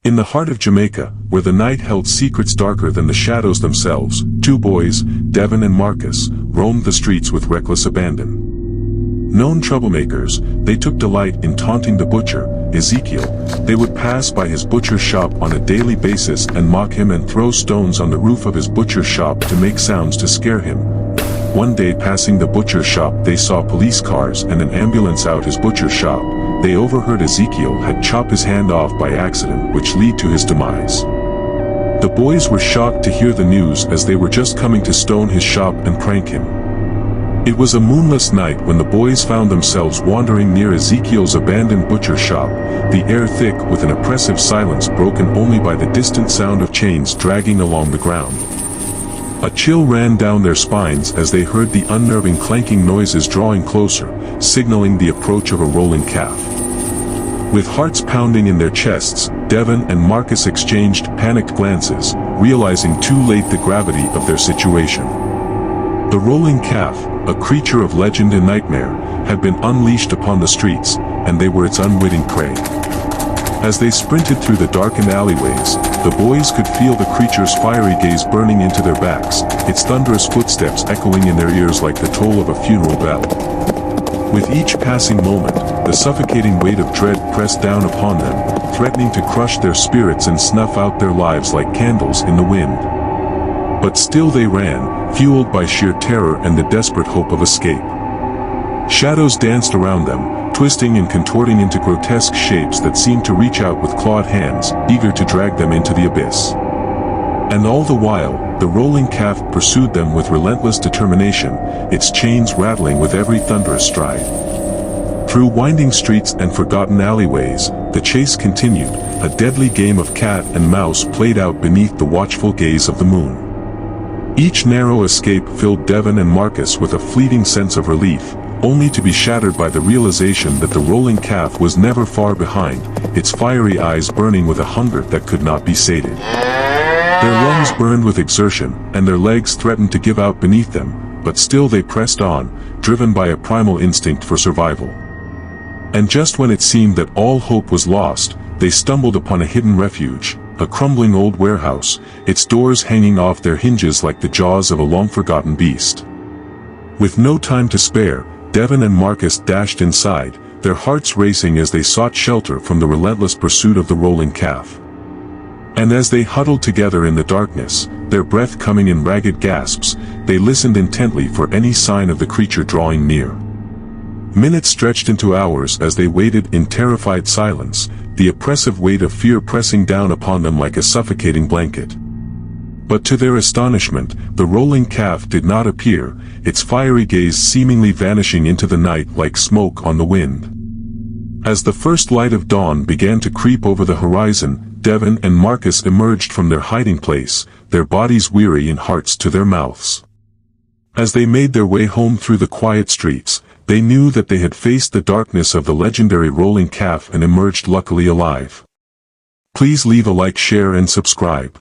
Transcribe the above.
In the heart of Jamaica, where the night held secrets darker than the shadows themselves, two boys, Devon and Marcus, roamed the streets with reckless abandon. Known troublemakers, they took delight in taunting the butcher, Ezekiel. They would pass by his butcher's shop on a daily basis and mock him and throw stones on the roof of his butcher's shop to make sounds to scare him. One day, passing the butcher's shop, they saw police cars and an ambulance out his butcher's shop. They overheard Ezekiel had chopped his hand off by accident, which led to his demise. The boys were shocked to hear the news, as they were just coming to stone his shop and prank him. It was a moonless night when the boys found themselves wandering near Ezekiel's abandoned butcher shop, the air thick with an oppressive silence broken only by the distant sound of chains dragging along the ground. A chill ran down their spines as they heard the unnerving clanking noises drawing closer, signaling the approach of a rolling calf. With hearts pounding in their chests, Devon and Marcus exchanged panicked glances, realizing too late the gravity of their situation. The rolling calf, a creature of legend and nightmare, had been unleashed upon the streets, and they were its unwitting prey. As they sprinted through the darkened alleyways, the boys could feel the creature's fiery gaze burning into their backs, its thunderous footsteps echoing in their ears like the toll of a funeral bell. With each passing moment, the suffocating weight of dread pressed down upon them, threatening to crush their spirits and snuff out their lives like candles in the wind. But still they ran, fueled by sheer terror and the desperate hope of escape. Shadows danced around them, twisting and contorting into grotesque shapes that seemed to reach out with clawed hands, eager to drag them into the abyss. And all the while, the rolling calf pursued them with relentless determination, its chains rattling with every thunderous stride. Through winding streets and forgotten alleyways, the chase continued, a deadly game of cat and mouse played out beneath the watchful gaze of the moon. Each narrow escape filled Devon and Marcus with a fleeting sense of relief, only to be shattered by the realization that the rolling calf was never far behind, its fiery eyes burning with a hunger that could not be sated. Their lungs burned with exertion, and their legs threatened to give out beneath them, but still they pressed on, driven by a primal instinct for survival. And just when it seemed that all hope was lost, they stumbled upon a hidden refuge, a crumbling old warehouse, its doors hanging off their hinges like the jaws of a long-forgotten beast. With no time to spare, Devon and Marcus dashed inside, their hearts racing as they sought shelter from the relentless pursuit of the rolling calf. And as they huddled together in the darkness, their breath coming in ragged gasps, they listened intently for any sign of the creature drawing near. Minutes stretched into hours as they waited in terrified silence, the oppressive weight of fear pressing down upon them like a suffocating blanket. But to their astonishment, the rolling calf did not appear, its fiery gaze seemingly vanishing into the night like smoke on the wind. As the first light of dawn began to creep over the horizon, Devon and Marcus emerged from their hiding place, their bodies weary and hearts to their mouths. As they made their way home through the quiet streets, they knew that they had faced the darkness of the legendary rolling calf and emerged luckily alive. Please leave a like, share and subscribe.